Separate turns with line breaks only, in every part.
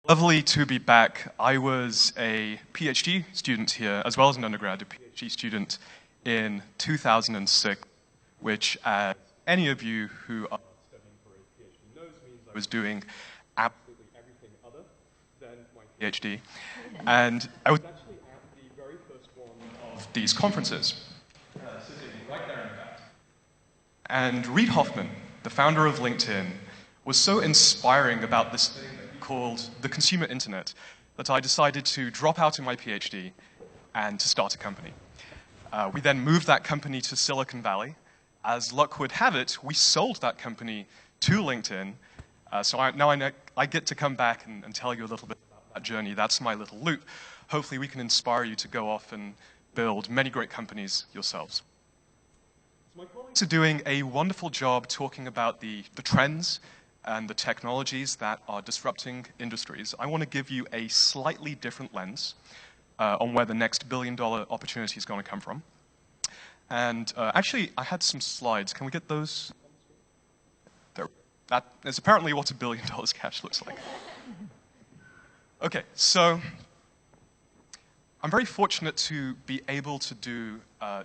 Lovely to be back. I was a PhD student here, as well as an undergrad, a PhD student in 2006, which any of you who are studying for a PhD knows means I was doing absolutely everything other than my PhD. And I was actually at the very first one of these conferences, sitting right there in the back. And Reid Hoffman, the founder of LinkedIn, was so inspiring about this thing called the consumer internet that I decided to drop out of my PhD and to start a company. We then moved that company to Silicon Valley. As luck would have it, we sold that company to LinkedIn. Now I get to come back and tell you a little bit about that journey. That's my little loop. Hopefully we can inspire you to go off and build many great companies yourselves. So my colleagues are doing a wonderful job talking about the trends and the technologies that are disrupting industries. I want to give you a slightly different lens on where the next billion-dollar opportunity is going to come from. And actually, I had some slides. Can we get those? There. That is apparently what $1 billion cash looks like. Okay, so I'm very fortunate to be able to do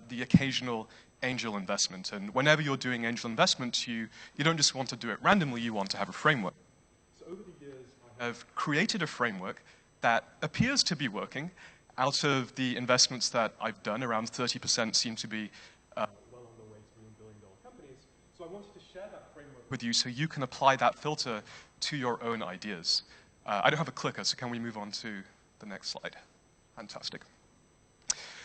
the occasional angel investment. And whenever you're doing angel investment, you don't just want to do it randomly, you want to have a framework. So over the years, I have created a framework that appears to be working. Out of the investments that I've done, around 30% seem to be well on their way to $1 billion companies. So I wanted to share that framework with you so you can apply that filter to your own ideas. I don't have a clicker, so can we move on to the next slide? Fantastic.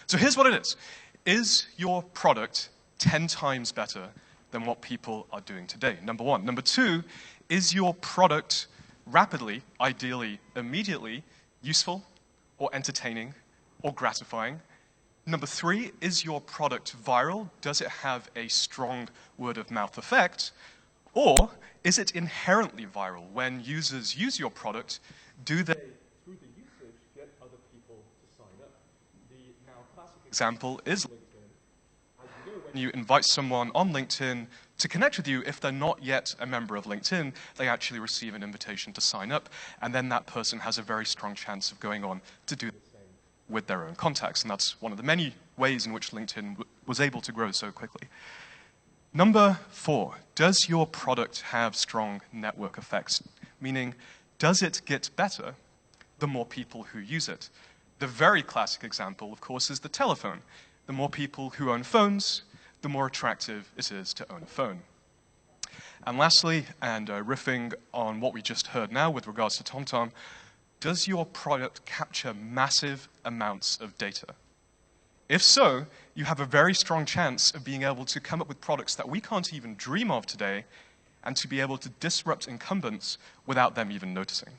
So here's what it is. Is your product 10 times better than what people are doing today? Number one. Number two, is your product rapidly, ideally, immediately useful or entertaining or gratifying? Number three, is your product viral? Does it have a strong word-of-mouth effect? Or is it inherently viral? When users use your product, do they, through the usage, get other people to sign up? The now classic example is LinkedIn. As you know, when you invite someone on LinkedIn to connect with you, if they're not yet a member of LinkedIn, they actually receive an invitation to sign up, and then that person has a very strong chance of going on to do the same with their own contacts. And that's one of the many ways in which LinkedIn was able to grow so quickly. Number four, does your product have strong network effects? Meaning, does it get better the more people who use it? The very classic example, of course, is the telephone. The more people who own phones, the more attractive it is to own a phone. And lastly, and riffing on what we just heard now with regards to TomTom, does your product capture massive amounts of data? If so, you have a very strong chance of being able to come up with products that we can't even dream of today, and to be able to disrupt incumbents without them even noticing.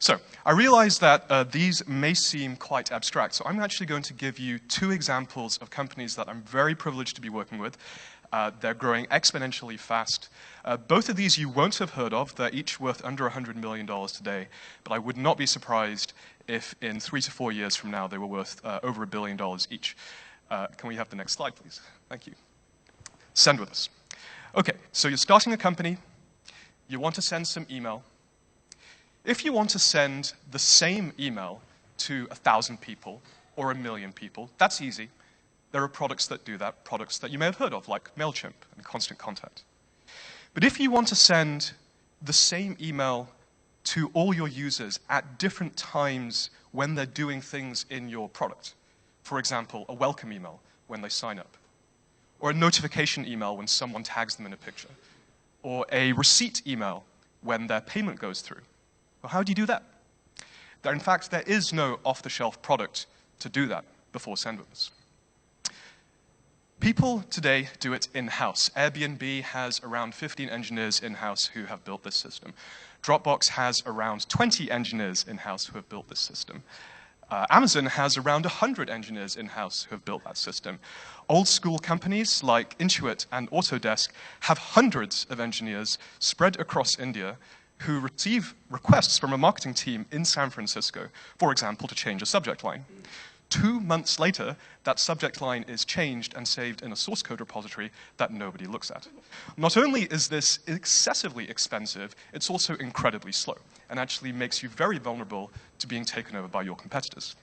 So, I realize that these may seem quite abstract, so I'm actually going to give you two examples of companies that I'm very privileged to be working with. They're growing exponentially fast. Both of these you won't have heard of. They're each worth under $100 million today, but I would not be surprised if in 3 to 4 years from now they were worth over $1 billion each. Can we have the next slide, please? Thank you. Send with us. Okay, so you're starting a company. You want to send some email. If you want to send the same email to 1,000 people or 1 million people, that's easy. There are products that do that, products that you may have heard of, like MailChimp and Constant Contact. But if you want to send the same email to all your users at different times when they're doing things in your product, for example, a welcome email when they sign up, or a notification email when someone tags them in a picture, or a receipt email when their payment goes through, well, how do you do that? In fact, there is no off-the-shelf product to do that before SendWithUs. People today do it in-house. Airbnb has around 15 engineers in-house who have built this system. Dropbox has around 20 engineers in-house who have built this system. Amazon has around 100 engineers in-house who have built that system. Old-school companies like Intuit and Autodesk have hundreds of engineers spread across India who receive requests from a marketing team in San Francisco, for example, to change a subject line. 2 months later, that subject line is changed and saved in a source code repository that nobody looks at. Not only is this excessively expensive, it's also incredibly slow and actually makes you very vulnerable to being taken over by your competitors.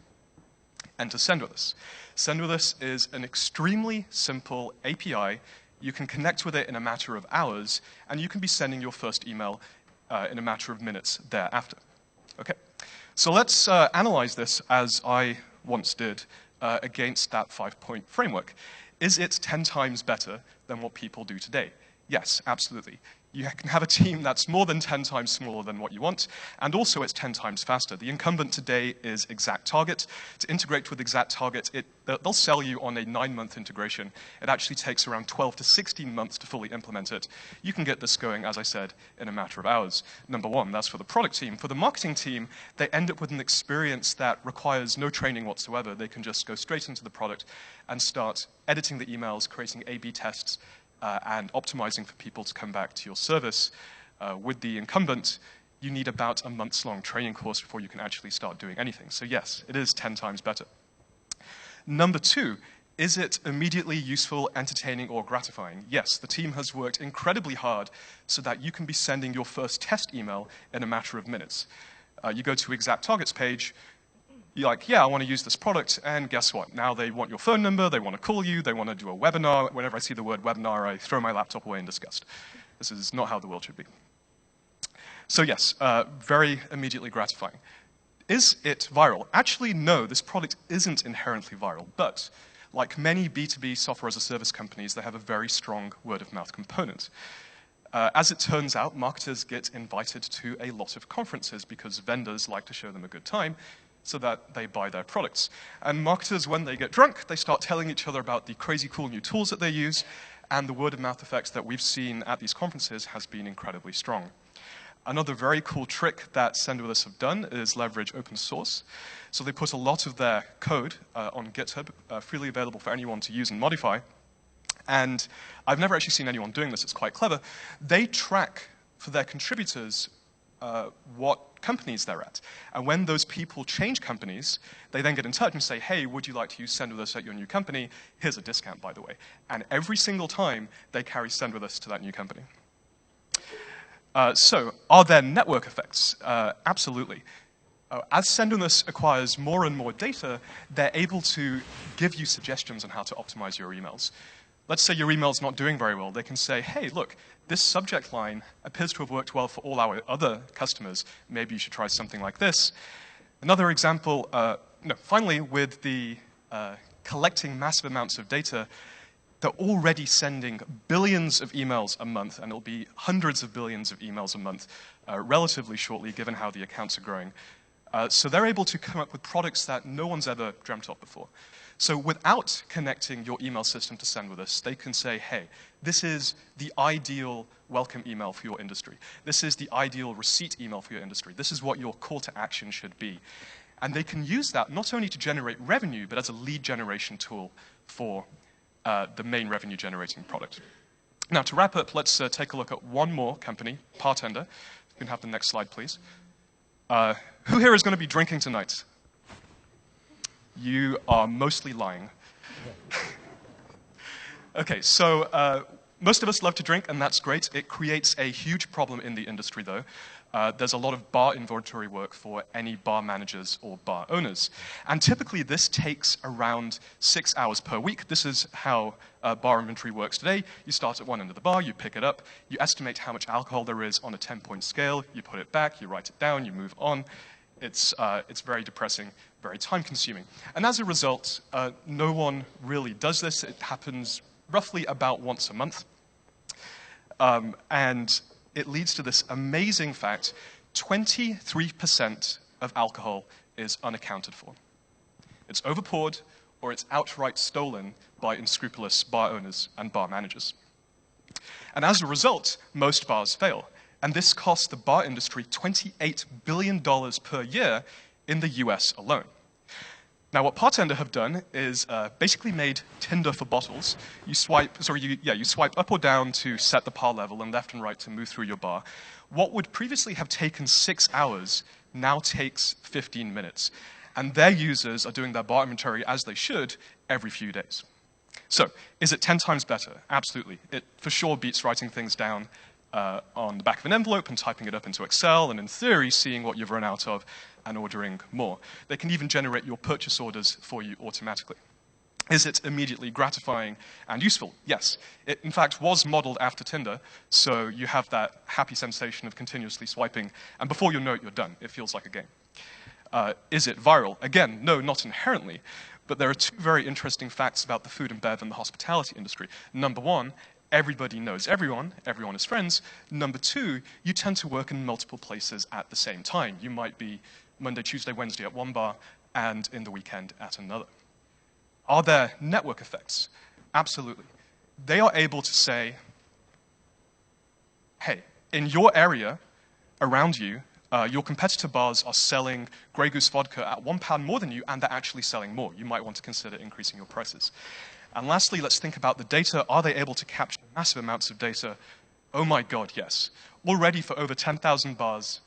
Enter Sendwithus. Sendwithus is an extremely simple API. You can connect with it in a matter of hours, and you can be sending your first email in a matter of minutes thereafter. Okay, so let's analyze this as I once did against that 5-point framework. Is it 10 times better than what people do today? Yes, absolutely. You can have a team that's more than 10 times smaller than what you want, and also it's 10 times faster. The incumbent today is ExactTarget. To integrate with ExactTarget, they'll sell you on a 9-month integration. It actually takes around 12 to 16 months to fully implement it. You can get this going, as I said, in a matter of hours. Number one, that's for the product team. For the marketing team, they end up with an experience that requires no training whatsoever. They can just go straight into the product and start editing the emails, creating A/B tests, and optimizing for people to come back to your service. With the incumbent, you need about a months-long training course before you can actually start doing anything. So yes, it is 10 times better. Number two, is it immediately useful, entertaining, or gratifying? Yes, the team has worked incredibly hard so that you can be sending your first test email in a matter of minutes. You go to ExactTarget's page, you're like, yeah, I want to use this product, and guess what? Now they want your phone number, they want to call you, they want to do a webinar. Whenever I see the word webinar, I throw my laptop away in disgust. This is not how the world should be. So yes, very immediately gratifying. Is it viral? Actually, no, this product isn't inherently viral, but like many B2B software as a service companies, they have a very strong word-of-mouth component. As it turns out, marketers get invited to a lot of conferences because vendors like to show them a good time, so that they buy their products. And marketers, when they get drunk, they start telling each other about the crazy cool new tools that they use, and the word-of-mouth effects that we've seen at these conferences has been incredibly strong. Another very cool trick that Sendwithus have done is leverage open source. So they put a lot of their code on GitHub, freely available for anyone to use and modify. And I've never actually seen anyone doing this, it's quite clever. They track for their contributors what companies they're at. And when those people change companies, they then get in touch and say, hey, would you like to use Sendwithus at your new company? Here's a discount, by the way. And every single time, they carry Sendwithus to that new company. So, are there network effects? Absolutely. As Sendwithus acquires more and more data, they're able to give you suggestions on how to optimize your emails. Let's say your email's not doing very well. They can say, hey, look, this subject line appears to have worked well for all our other customers. Maybe you should try something like this. Another example, finally, with the collecting massive amounts of data, they're already sending billions of emails a month, and it'll be hundreds of billions of emails a month relatively shortly, given how the accounts are growing. So they're able to come up with products that no one's ever dreamt of before. So without connecting your email system to Sendwithus, they can say, hey, this is the ideal welcome email for your industry. This is the ideal receipt email for your industry. This is what your call to action should be. And they can use that not only to generate revenue, but as a lead generation tool for the main revenue generating product. Now, to wrap up, let's take a look at one more company, Partender. You can have the next slide, please. Who here is going to be drinking tonight? You are mostly lying. Okay, so most of us love to drink, and that's great. It creates a huge problem in the industry, though. There's a lot of bar inventory work for any bar managers or bar owners. And typically, this takes around 6 hours per week. This is how bar inventory works today. You start at one end of the bar, you pick it up, you estimate how much alcohol there is on a 10-point scale, you put it back, you write it down, you move on. It's very depressing, very time-consuming. And as a result, no one really does this. It happens roughly about once a month. And it leads to this amazing fact: 23% of alcohol is unaccounted for. It's overpoured, or it's outright stolen by unscrupulous bar owners and bar managers. And as a result, most bars fail. And this costs the bar industry $28 billion per year in the US alone. Now, what Partender have done is basically made Tinder for bottles. You swipe up or down to set the par level and left and right to move through your bar. What would previously have taken 6 hours now takes 15 minutes. and their users are doing their bar inventory as they should every few days. So, is it 10 times better? Absolutely. It for sure beats writing things down on the back of an envelope and typing it up into Excel, and in theory, seeing what you've run out of and ordering more. They can even generate your purchase orders for you automatically. Is it immediately gratifying and useful? Yes. It, in fact, was modeled after Tinder, so you have that happy sensation of continuously swiping, and before you know it, you're done. It feels like a game. Is it viral? Again, no, not inherently, but there are two very interesting facts about the food and bev and the hospitality industry. Number one, everybody knows everyone, everyone is friends. Number two, you tend to work in multiple places at the same time. You might be Monday, Tuesday, Wednesday at one bar, and in the weekend at another. Are there network effects? Absolutely. They are able to say, hey, in your area, around you, your competitor bars are selling Grey Goose vodka at £1 more than you, and they're actually selling more. You might want to consider increasing your prices. And lastly, let's think about the data. Are they able to capture massive amounts of data? Oh my God, yes. Already for over 10,000 bars,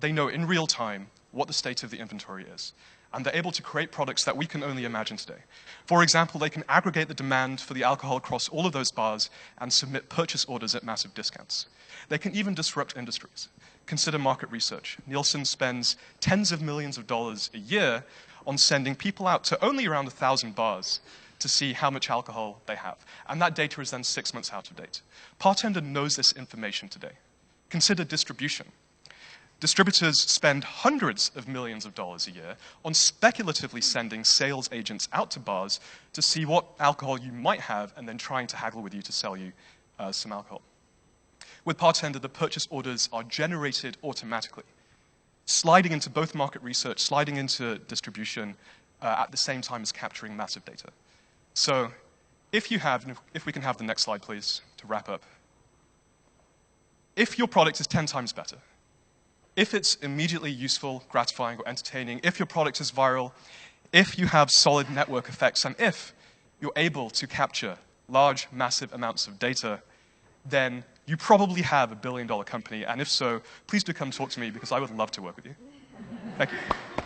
they know in real time what the state of the inventory is. And they're able to create products that we can only imagine today. For example, they can aggregate the demand for the alcohol across all of those bars and submit purchase orders at massive discounts. They can even disrupt industries. Consider market research. Nielsen spends tens of millions of dollars a year on sending people out to only around 1,000 bars to see how much alcohol they have. And that data is then 6 months out of date. Bartender knows this information today. Consider distribution. Distributors spend hundreds of millions of dollars a year on speculatively sending sales agents out to bars to see what alcohol you might have and then trying to haggle with you to sell you some alcohol. With Bartender, the purchase orders are generated automatically, sliding into both market research, sliding into distribution at the same time as capturing massive data. So if we can have the next slide, please, to wrap up. If your product is 10 times better, if it's immediately useful, gratifying, or entertaining, if your product is viral, if you have solid network effects, and if you're able to capture large, massive amounts of data, then you probably have a billion-dollar company, and if so, please do come talk to me because I would love to work with you. Thank you.